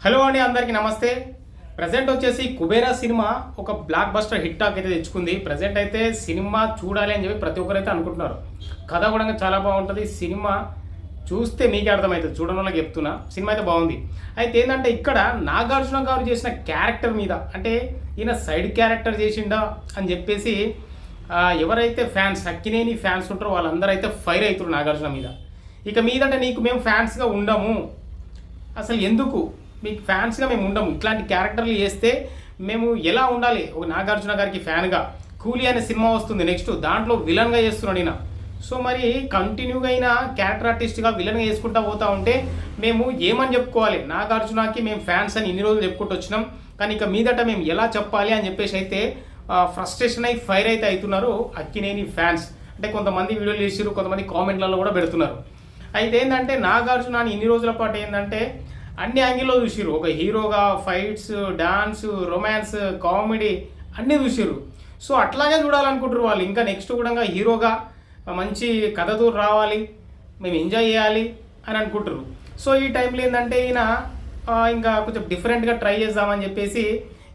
Hello అండి, అందరికీ నమస్తే. ప్రజెంట్ వచ్చేసి కుబేరా సినిమా ఒక బ్లాక్ బస్టర్ హిట్ టాక్ అయితే తెచ్చుకుంది. ప్రజెంట్ అయితే సినిమా చూడాలి అని చెప్పి ప్రతి ఒక్కరైతే అనుకుంటున్నారు. కథ కూడా చాలా బాగుంటుంది. సినిమా చూస్తే మీకే అర్థమవుతుంది, చూడడం వాళ్ళకి చెప్తున్నా. సినిమా అయితే బాగుంది. అయితే ఏంటంటే ఇక్కడ నాగార్జున గారు చేసిన క్యారెక్టర్ మీద, అంటే ఈయన సైడ్ క్యారెక్టర్ చేసిండా అని చెప్పేసి ఎవరైతే ఫ్యాన్స్, అక్కినేని ఫ్యాన్స్ ఉంటారో వాళ్ళందరూ అయితే ఫైర్ అవుతారు నాగార్జున మీద. ఇక మీదంటే నీకు మేము ఫ్యాన్స్గా ఉండము, అసలు ఎందుకు మీకు ఫ్యాన్స్గా మేము ఉండము, ఇట్లాంటి క్యారెక్టర్లు చేస్తే మేము ఎలా ఉండాలి. ఒక నాగార్జున గారికి ఫ్యాన్గా కూలీ అనే సినిమా వస్తుంది నెక్స్ట్, దాంట్లో విలన్గా చేస్తున్నాడు ఈయన. సో మరి కంటిన్యూగా అయినా క్యారెక్టర్ ఆర్టిస్ట్గా విలన్గా చేసుకుంటూ పోతూ ఉంటే మేము ఏమని చెప్పుకోవాలి. నాగార్జునకి మేము ఫ్యాన్స్ అని ఇన్ని రోజులు చెప్పుకుంటూ వచ్చినాం, కానీ ఇక మీదట మేము ఎలా చెప్పాలి అని చెప్పేసి అయితే ఫ్రస్ట్రేషన్ అయి ఫైర్ అయితే అవుతున్నారు అక్కినేని ఫ్యాన్స్. అంటే కొంతమంది వీడియోలు చేసిరు, కొంతమంది కామెంట్లలో కూడా పెడుతున్నారు. అయితే ఏంటంటే నాగార్జున ఇన్ని రోజుల పాటు ఏంటంటే అన్ని యాంగిల్లో చూసిరు. ఒక హీరోగా ఫైట్స్, డాన్స్, రొమాన్స్, కామెడీ అన్నీ చూసిరు. సో అట్లాగే చూడాలనుకుంటారు వాళ్ళు. ఇంకా నెక్స్ట్ కూడా హీరోగా మంచి కథతో రావాలి, మేము ఎంజాయ్ చేయాలి అని అనుకుంటారు. సో ఈ టైంలో ఏంటంటే ఈయన ఇంకా కొంచెం డిఫరెంట్గా ట్రై చేద్దామని చెప్పేసి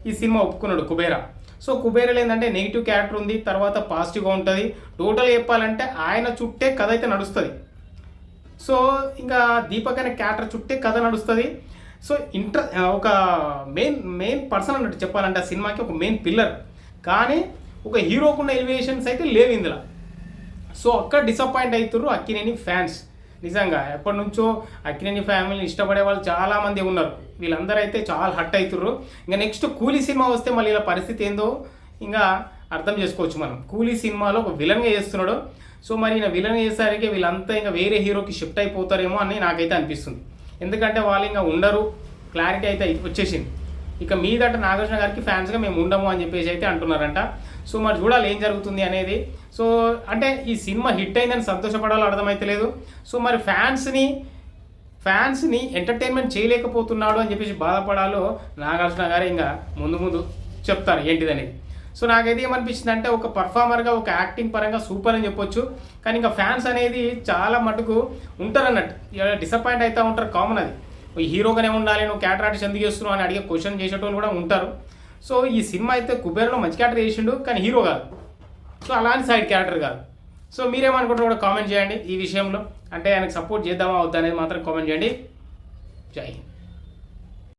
ఈ సినిమా ఒప్పుకున్నాడు కుబేరా. సో కుబేరాలో ఏంటంటే నెగిటివ్ క్యారెక్టర్ ఉంది, తర్వాత పాజిటివ్గా ఉంటుంది. టోటల్ చెప్పాలంటే ఆయన చుట్టే కథ అయితే నడుస్తుంది. సో ఇంకా దీపక్ అనే క్యారెక్టర్ చుట్టే కథ నడుస్తుంది. సో ఒక మెయిన్ పర్సన్ అన్నట్టు చెప్పాలంటే ఆ సినిమాకి ఒక మెయిన్ పిల్లర్. కానీ ఒక హీరోకున్న ఎలివేషన్స్ అయితే లేవు ఇందులో. సో అక్కడ డిసప్పాయింట్ అవుతారు అక్కినేని ఫ్యాన్స్. నిజంగా ఎప్పటి నుంచో అక్కినేని ఫ్యామిలీని ఇష్టపడే వాళ్ళు చాలామంది ఉన్నారు. వీళ్ళందరూ అయితే చాలా హట్ అవుతుర్రు. ఇంకా నెక్స్ట్ కూలీ సినిమా వస్తే మళ్ళీ ఇలా పరిస్థితి ఏందో ఇంకా అర్థం చేసుకోవచ్చు మనం. కూలీ సినిమాలో ఒక విలన్గా చేస్తున్నాడు. సో మరి ఈయన విలన్ చేసేసరికి వీళ్ళంతా ఇంకా వేరే హీరోకి షిఫ్ట్ అయిపోతారేమో అని నాకైతే అనిపిస్తుంది. ఎందుకంటే వాళ్ళు ఇంకా ఉండరు, క్లారిటీ అయితే వచ్చేసింది. ఇక మీదట నాగార్జున గారికి ఫ్యాన్స్గా మేము ఉండము అని చెప్పేసి అయితే అంటున్నారంట. సో మరి చూడాలి ఏం జరుగుతుంది అనేది. సో అంటే ఈ సినిమా హిట్ అయిందని సంతోషపడాలో అర్థమైతే లేదు. సో మరి ఫ్యాన్స్ని ఎంటర్టైన్మెంట్ చేయలేకపోతున్నాడు అని చెప్పేసి బాధపడాలో నాగార్జున గారే ఇంకా ముందు చెప్తారు ఏంటిదనేది. సో నాకైతే ఏమనిపించింది అంటే ఒక పర్ఫార్మర్గా, ఒక యాక్టింగ్ పరంగా సూపర్ అని చెప్పొచ్చు. కానీ ఇంకా ఫ్యాన్స్ అనేది చాలా మటుకు ఉంటారు అన్నట్టు, డిసప్పాయింట్ అవుతూ ఉంటారు. కామన్ అది. హీరోగానే ఉండాలి, నువ్వు క్యారెక్టర్ ఆర్టిస్ట్ ఎందుకు చేస్తున్నావు అని అడిగే క్వశ్చన్ చేసేటోళ్ళు కూడా ఉంటారు. సో ఈ సినిమా అయితే కుబేర్లో మంచి క్యారెక్టర్ చేసిండు, కానీ హీరో కాదు. సో అలాంటి సైడ్ క్యారెక్టర్ కాదు. సో మీరేమనుకుంటారో కూడా కామెంట్ చేయండి ఈ విషయంలో. అంటే ఆయనకు సపోర్ట్ చేద్దామా వద్దా అనేది మాత్రం కామెంట్ చేయండి. జై హింద్.